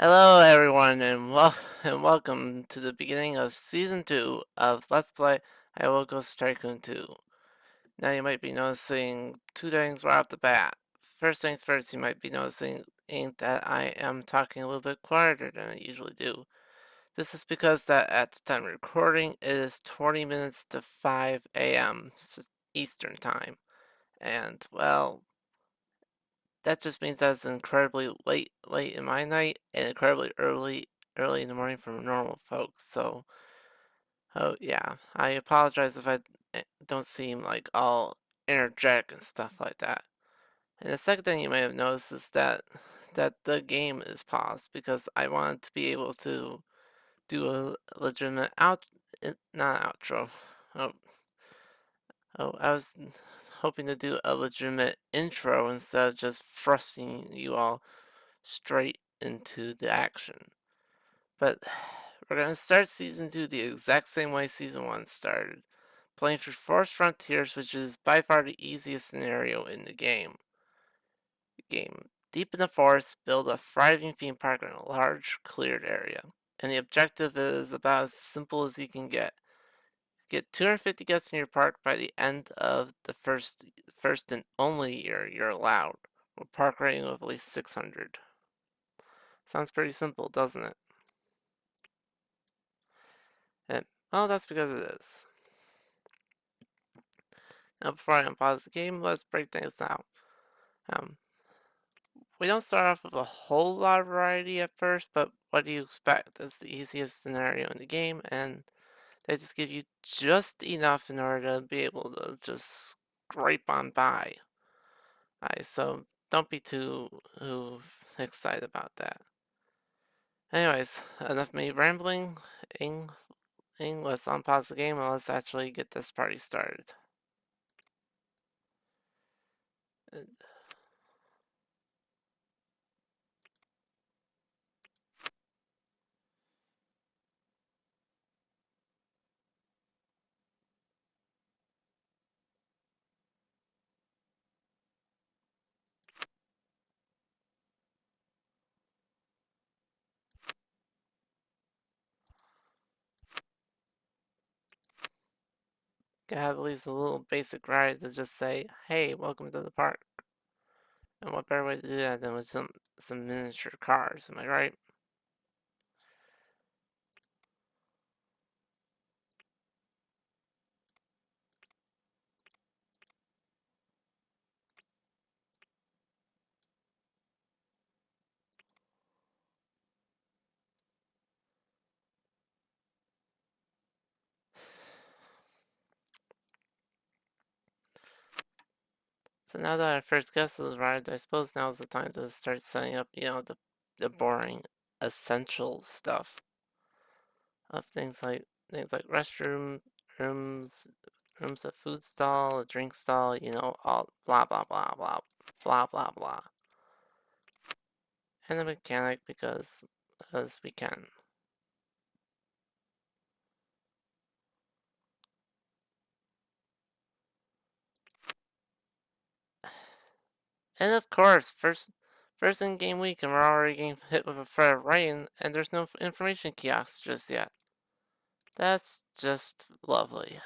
Hello everyone and welcome to the beginning of Season 2 of Let's Play Ghost Tycoon 2. Now you might be noticing two things right off the bat. First things first, you might be noticing that I am talking a little bit quieter than I usually do. This is because that at the time of recording it is 20 minutes to 5 a.m. Eastern Time. And well, that just means that it's incredibly late in my night and incredibly early in the morning for normal folks. So, oh yeah, I apologize if I don't seem like all energetic and stuff like that. And the second thing you may have noticed is that the game is paused because I wanted to be able to do a legitimate not outro. Oh, I was hoping to do a legitimate intro instead of just thrusting you all straight into the action. But we're going to start Season 2 the exact same way Season 1 started, playing through Forest Frontiers, which is by far the easiest scenario in the game. Deep in the forest, build a thriving theme park in a large, cleared area. And the objective is about as simple as you can get. Get 250 guests in your park by the end of the first and only year you're allowed, with park rating of at least 600. Sounds pretty simple, doesn't it? And, well, that's because it is. Now, before I unpause the game, let's break things down. Um, we don't start off with a whole lot of variety at first, but what do you expect? It's the easiest scenario in the game, and they just give you just enough in order to be able to just scrape on by. So don't be too excited about that. Anyways, enough me rambling. Let's unpause the game and let's actually get this party started. Gotta have at least a little basic ride to just say, hey, welcome to the park. And what better way to do that than with some miniature cars, am I right? So now that our first guest has arrived, I suppose now is the time to start setting up, the boring, essential stuff of things like restroom, rooms, rooms, a food stall, a drink stall, all blah blah blah blah blah blah blah, and a mechanic because as we can. And of course, first in game week, and we're already getting hit with a threat of rain, and there's no information kiosks just yet. That's just lovely.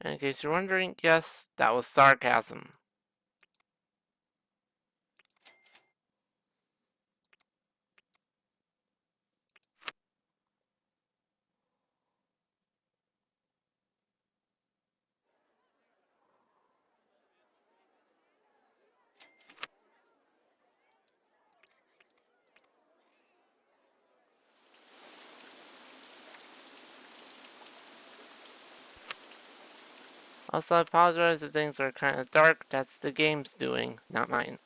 And in case you're wondering, yes, that was sarcasm. Also, I apologize if things are kind of dark. That's the game's doing, not mine.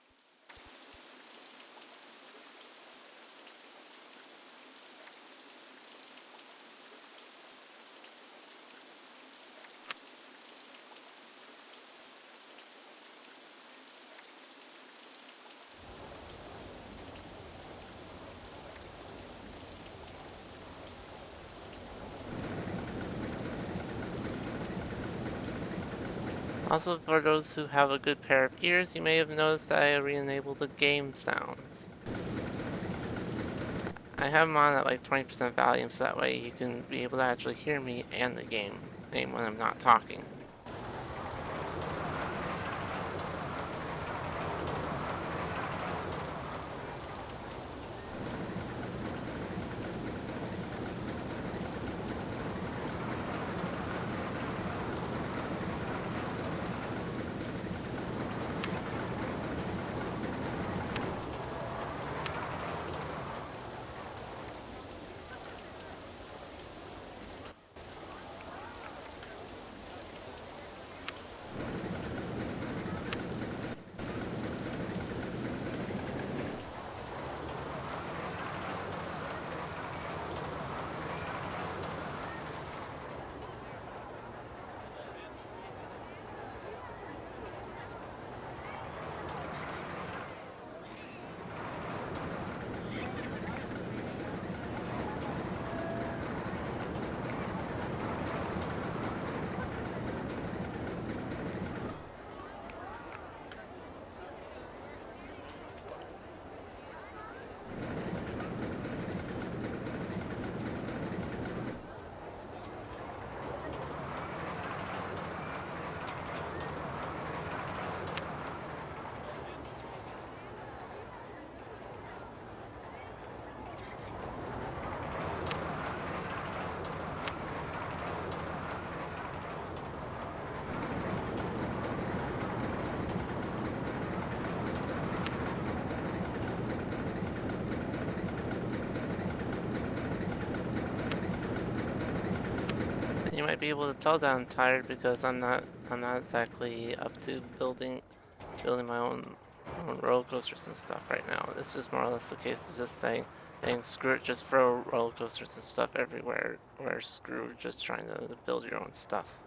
Also, for those who have a good pair of ears, you may have noticed that I re-enabled the game sounds. I have them on at like 20% volume so that way you can be able to actually hear me and the game when I'm not talking. And you might be able to tell that I'm tired because I'm not exactly up to building my own roller coasters and stuff right now. It's just more or less the case of just saying screw it, just throw roller coasters and stuff everywhere. Where screw just trying to build your own stuff.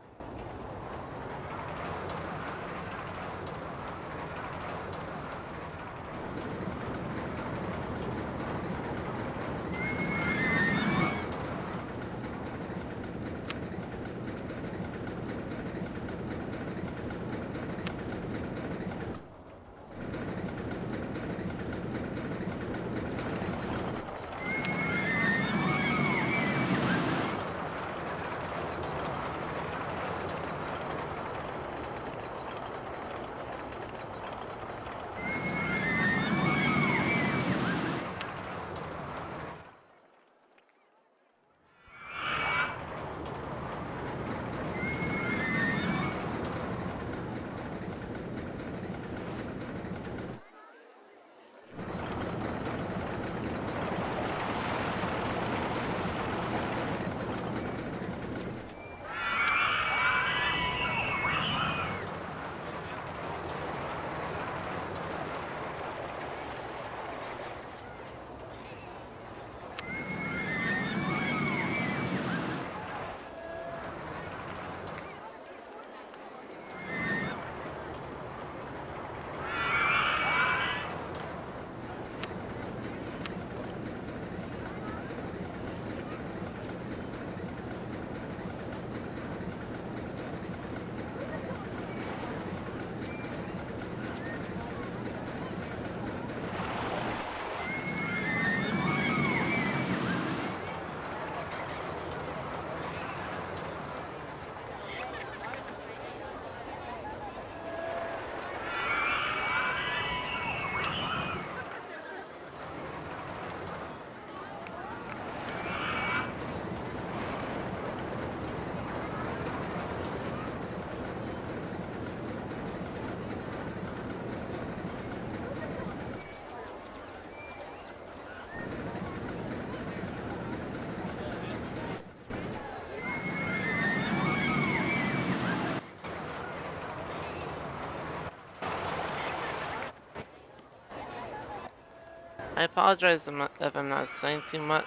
I apologize if I'm not saying too much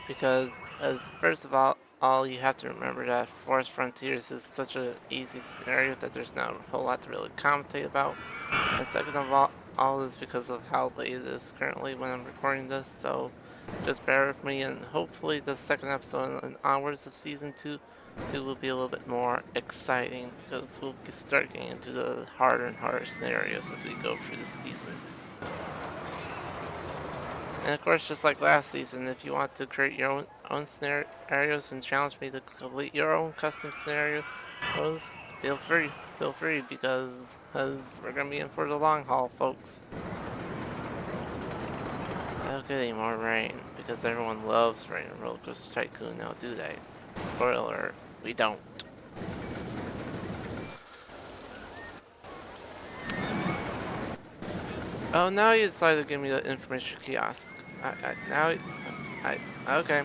because, as first of all you have to remember that Forest Frontiers is such a easy scenario that there's not a whole lot to really commentate about. And second of all is because of how late it is currently when I'm recording this, so just bear with me and hopefully the second episode and onwards of season 2 2 will be a little bit more exciting because we'll start getting into the harder and harder scenarios as we go through the season. And of course, just like last season, if you want to create your own scenarios and challenge me to complete your own custom scenarios, feel free because we're gonna be in for the long haul, folks. I don't get any more rain because everyone loves rain in Roller Coaster Tycoon now, do they? Spoiler alert, we don't. Oh, now you decided to give me the information kiosk. Okay.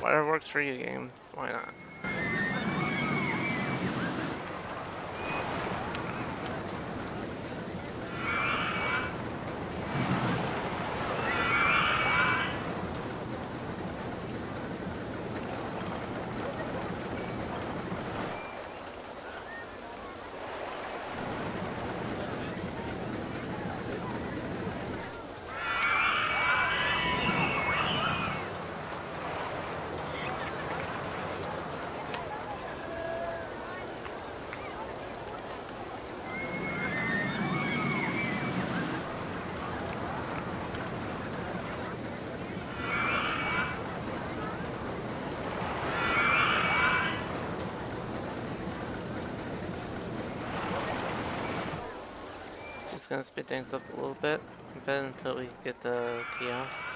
Whatever works for you, game. Why not? Just gonna speed things up a little bit until we get the kiosk.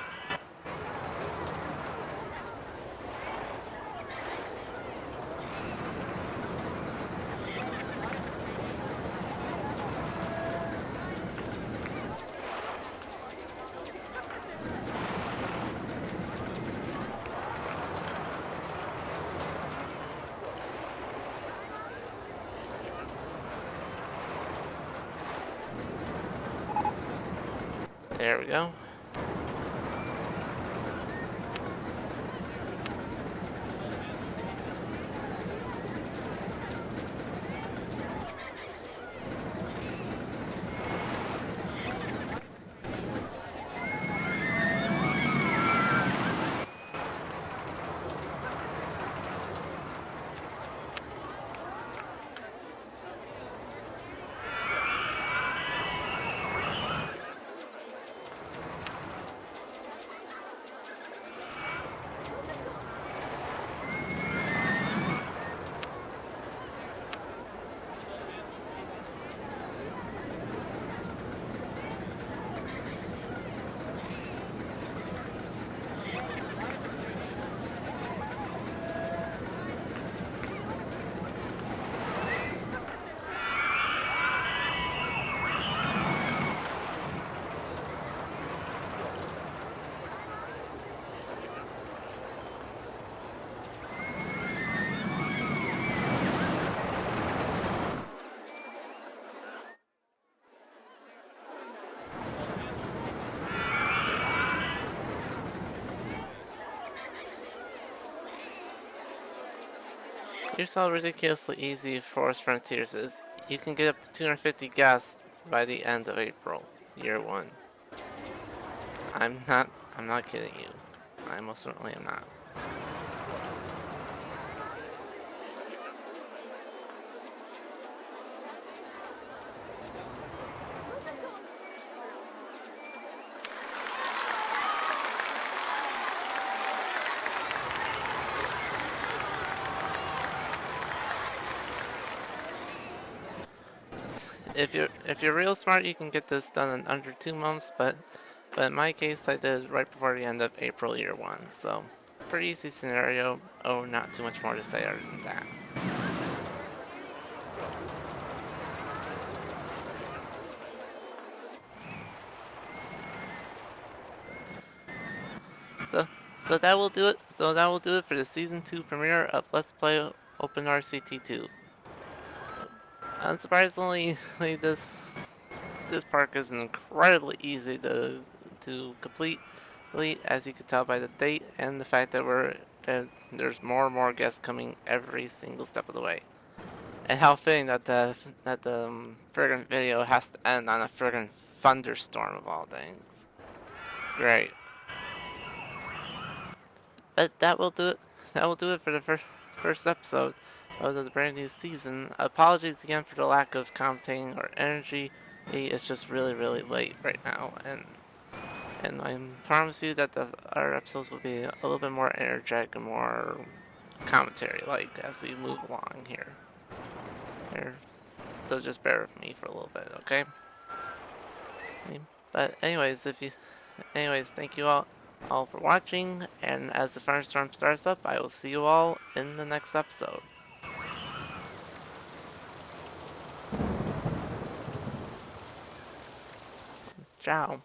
There we go. Here's how ridiculously easy Forest Frontiers is. You can get up to 250 guests by the end of April, year 1. I'm not kidding you. I most certainly am not. If you're real smart, you can get this done in under 2 months, but in my case, I did it right before the end of April year 1, so pretty easy scenario. Oh, not too much more to say other than that. So that will do it. So that will do it for the season 2 premiere of Let's Play OpenRCT2. Unsurprisingly, this park is incredibly easy to complete, as you can tell by the date and the fact that there's more and more guests coming every single step of the way. And how fitting that the friggin' video has to end on a friggin' thunderstorm of all things. Right. But that will do it. That will do it for the first episode of the brand new season. Apologies again for the lack of commentating or energy. It's just really, really late right now, and I promise you that our episodes will be a little bit more energetic and more commentary like as we move along here. So just bear with me for a little bit, okay? But anyways, thank you all for watching, and as the thunderstorm starts up, I will see you all in the next episode. Ciao.